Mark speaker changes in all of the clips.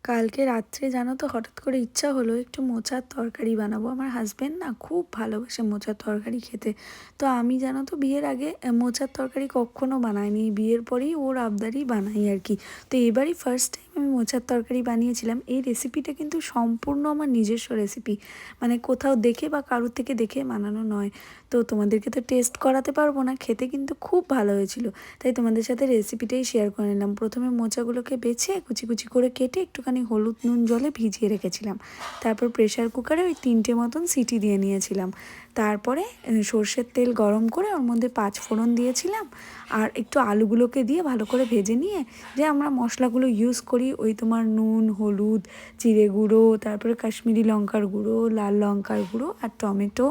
Speaker 1: কালকে রাত্রে জানো তো হঠাৎ করে ইচ্ছা হলো একটু মোচার তরকারি বানাবো। আমার হাজবেন্ড না খুব ভালোবাসে মোচার তরকারি খেতে। তো আমি জানো তো বিয়ের আগে মোচার তরকারি কখনো বানাইনি, বিয়ের পরেই ওর আবদারই বানাই আর কি। তো এবারই ফার্স্ট টাইম আমি মোচার তরকারি বানিয়েছিলাম। এই রেসিপিটা কিন্তু সম্পূর্ণ আমার নিজস্ব রেসিপি, মানে কোথাও দেখে বা কারোর থেকে দেখে বানানো নয়। তো তোমাদেরকে তো টেস্ট করাতে পারবো না, খেতে কিন্তু খুব ভালো হয়েছিল। তাই তোমাদের সাথে রেসিপিটাই শেয়ার করে নিলাম। প্রথমে মোচাগুলোকে বেছে কুচি কুচি করে কেটে একটুখানি হলুদ নুন জলে ভিজিয়ে রেখেছিলাম। তারপর প্রেশার কুকারে ওই 3টে মতন সিটি দিয়ে নিয়েছিলাম। তারপরে সর্ষের তেল গরম করে ওর মধ্যে 5 ফোড়ন দিয়েছিলাম। আর একটু আলুগুলোকে দিয়ে ভালো করে ভেজে নিয়ে যে আমরা মশলাগুলো ইউজ করি, ওই তোমার নুন, হলুদ, জিরে গুঁড়ো, তারপরে কাশ্মীরি লঙ্কার গুঁড়ো, লাল লঙ্কার গুঁড়ো আর টমেটো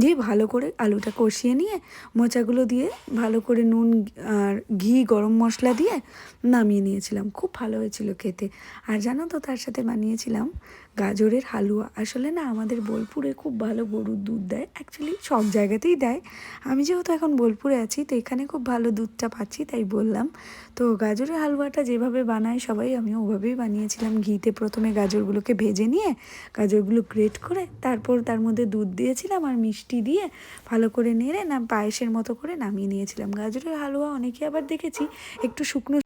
Speaker 1: দিয়ে ভালো করে আলুটা কষিয়ে নিয়ে মোচাগুলো দিয়ে ভালো করে নুন আর ঘি, গরম মশলা দিয়ে নামিয়ে নিয়েছিলাম। খুব ভালো হয়েছিল খেতে। আর জানো তো তার সাথে বানিয়েছিলাম গাজরের হালুয়া। আসলে না আমাদের বোলপুরে খুব ভালো গরুর দুধ দেয়, অ্যাকচুয়ালি সব জায়গাতেই দেয়। আমি যেহেতু এখন বোলপুরে আছি তো এখানে খুব ভালো দুধটা পাচ্ছি, তাই বললাম। তো গাজরের হালুয়াটা যেভাবে বানায় সবাই, আমিও ওভাবেই বানিয়েছিলাম। ঘিতে প্রথমে গাজরগুলোকে ভেজে নিয়ে গাজরগুলো গ্রেট করে তারপর তার মধ্যে দুধ দিয়েছিলাম আর মিষ্টি দিয়ে ভালো করে নেড়ে না পায়েসের মতো করে নামিয়ে নিয়েছিলাম। গাজরের হালুয়া অনেকে আবার দেখেছি একটু শুকনো,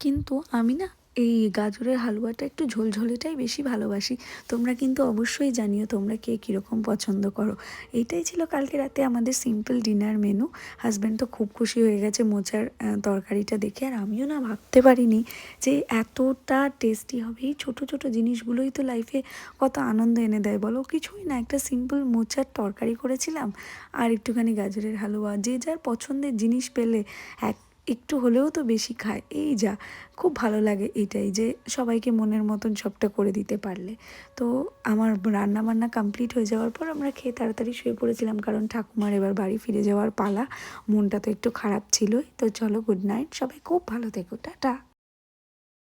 Speaker 1: কিন্তু আমি না এই গাজরের হালুয়াটা একটু ঝোলঝোলেটাই বেশি ভালোবাসি। তোমরা কিন্তু অবশ্যই জানিও তোমরা কে কীরকম পছন্দ করো। এইটাই ছিল কালকে রাতে আমাদের সিম্পল ডিনার মেনু। হাজব্যান্ড তো খুব খুশি হয়ে গেছে মোচার তরকারিটা দেখে। আর আমিও না ভাবতে পারিনি যে এতটা টেস্টি হবে। এই ছোটো ছোটো জিনিসগুলোই তো লাইফে কত আনন্দ এনে দেয় বলো। কিছুই না, একটা সিম্পল মোচার তরকারি করেছিলাম আর একটুখানি গাজরের হালুয়া। যে যার পছন্দের জিনিস পেলে একটু হলেও তো বেশি খায়। এই যা খুব ভালো লাগে এটাই, যে সবাইকে মনের মতন সবটা করে দিতে পারলে। তো আমার রান্না বান্না কমপ্লিট হয়ে যাওয়ার পর আমরা খেয়ে তাড়াতাড়ি শুয়ে পড়েছিলাম, কারণ ঠাকুমার এবার বাড়ি ফিরে যাওয়ার পালা। মনটা তো একটু খারাপ ছিলই। তো চলো, গুড নাইট, সবাই খুব ভালো থেকো, টাটা।